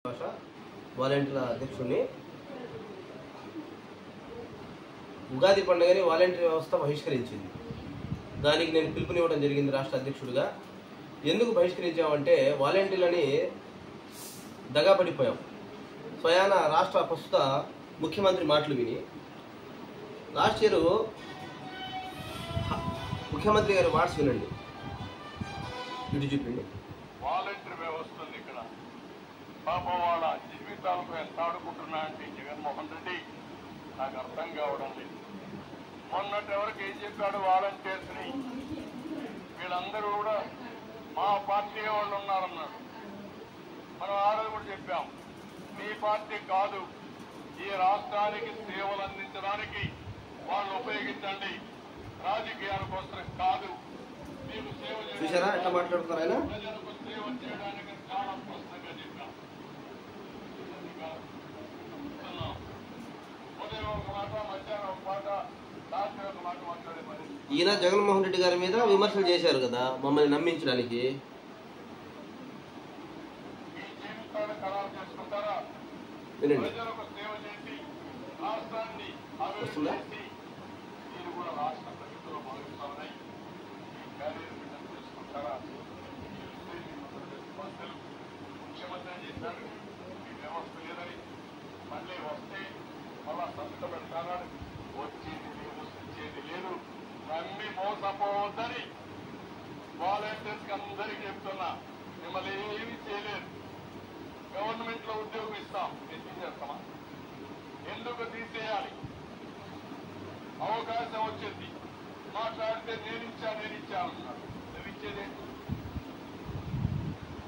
వాలంటీర్ల అధ్యక్షుడిని ఉగాది పండుగని వాలంటీర్ వ్యవస్థ బహిష్కరించింది. దానికి నేను పిలుపునివ్వడం జరిగింది రాష్ట్ర అధ్యక్షుడిగా. ఎందుకు బహిష్కరించామంటే వాలంటీర్లని దగాపడిపోయాం. స్వయాన రాష్ట్ర ప్రస్తుత ముఖ్యమంత్రి మాటలు విని లాస్ట్ ఇయర్ ముఖ్యమంత్రి గారి మాటలు వినండి, ఇటు చూపిండి. వాలంటీర్ వ్యవస్థ ఉంది ఇక్కడ. పాపం వాళ్ళ జీవితాలతో ఎంత ఆడుకుంటున్నా అంటే జగన్మోహన్ రెడ్డి నాకు అర్థం కావడం లేదు. మొన్నటి వరకు ఏం చెప్పాడు వాలంటీర్స్ ని, వీళ్ళందరూ కూడా మా పార్టీ వాళ్ళు ఉన్నారన్నాడు. మనం ఆడది కూడా చెప్పాం, మీ పార్టీ కాదు, ఈ రాష్ట్రానికి సేవలు అందించడానికి వాళ్ళు ఉపయోగించండి, రాజకీయాల కోసం కాదు. మీకు సేవ చూసారా ఎట్లా మాట్లాడుతున్నారు ఆయన? ప్రజలకు సేవ చేయడానికి చాలా స్పష్టంగా చెప్పాం. ఉదయం ఒక మాట, మధ్యాహ్నం ఒక మాట, రాత్రి ఒక మాట మాట్లాడే మరి ఈయన జగన్మోహన్ రెడ్డి గారి మీద విమర్శలు చేశారు కదా మమ్మల్ని నమ్మించడానికి. ఈ జీవితాన్ని ఖరాబు చేసుకుంటారా? వినండి. ప్రజలకు సేవ చేసి రాష్ట్రాన్ని అభివృద్ధి చేసి మీరు కూడా రాష్ట్ర ప్రభుత్వంలో భావిస్తామని ఈ క్యారియర్ బిడ్డలు చేసుకుంటారా? సమస్యలు ముఖ్యమంత్రి చేశారు, ఈ వ్యవస్థ లేదని, మళ్ళీ వస్తే మళ్ళా సంస్థ పెడతారని, వచ్చేది లేదు, తెచ్చేది లేదు, నమ్మి మోసపోవద్దని వాలంటీర్స్ కి అందరికీ చెప్తున్నా. మిమ్మల్ని ఏమీ చేయలేదు. గవర్నమెంట్ లో ఉద్యోగం ఇస్తాం, నేను తీసేస్తామా? ఎందుకు తీసేయాలి? అవకాశం వచ్చింది, మాట్లాడితే నేను ఇచ్చా అంటున్నాడు. నువ్వు ఇచ్చేదేంటి?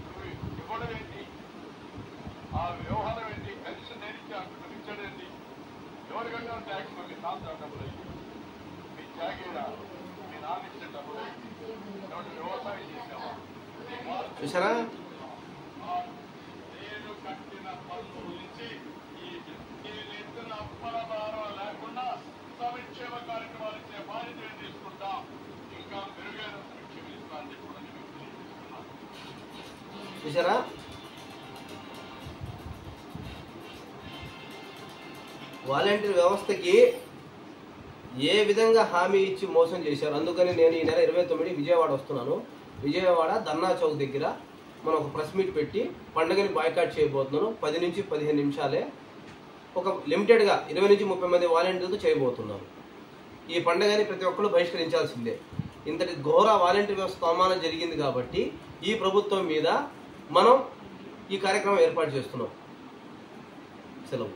నువ్వు ఇవ్వడం ఏంటి? ఆ వ్యవహారం ఏంటి? పెన్షన్ నేను ఇచ్చా అంటున్నావు, ఇచ్చాడేంటి? ఎవరికంటే ట్యాక్స్ మీ నాన్న డబ్బులు అయింది, మీ జాగీరా మీ నాన్న ఇచ్చే డబ్బులు అయింది, ఎవరి వ్యవసాయం చేసావా? చూసారా నేను కట్టిన పన్ను గురించి నేను ఎత్తున అప్పల భారం లేకుండా సంక్షేమ కార్యక్రమాలు ఇచ్చే బాధ్యత తీసుకుంటాం. ఇంకా మెరుగైన సంక్షేమ ఇస్తానని కూడా నేను తెలియజేస్తున్నాను. చూసారా వాలంటీర్ వ్యవస్థకి ఏ విధంగా హామీ ఇచ్చి మోసం చేశారు. అందుకని నేను ఈ నెల 29 విజయవాడ వస్తున్నాను. విజయవాడ ధర్నా చౌక్ దగ్గర మనం ఒక ప్రెస్ మీట్ పెట్టి పండుగని బాయ్కాట్ చేయబోతున్నాను. 10 నుంచి 15 నిమిషాలే, ఒక లిమిటెడ్గా 20 నుంచి 30 మంది వాలంటీర్లతో చేయబోతున్నాను. ఈ పండుగని ప్రతి ఒక్కరు బహిష్కరించాల్సిందే. ఇంతటి ఘోర వాలంటీర్ వ్యవస్థ అవమానం జరిగింది కాబట్టి ఈ ప్రభుత్వం మీద మనం ఈ కార్యక్రమం ఏర్పాటు చేస్తున్నాం. సెలవు.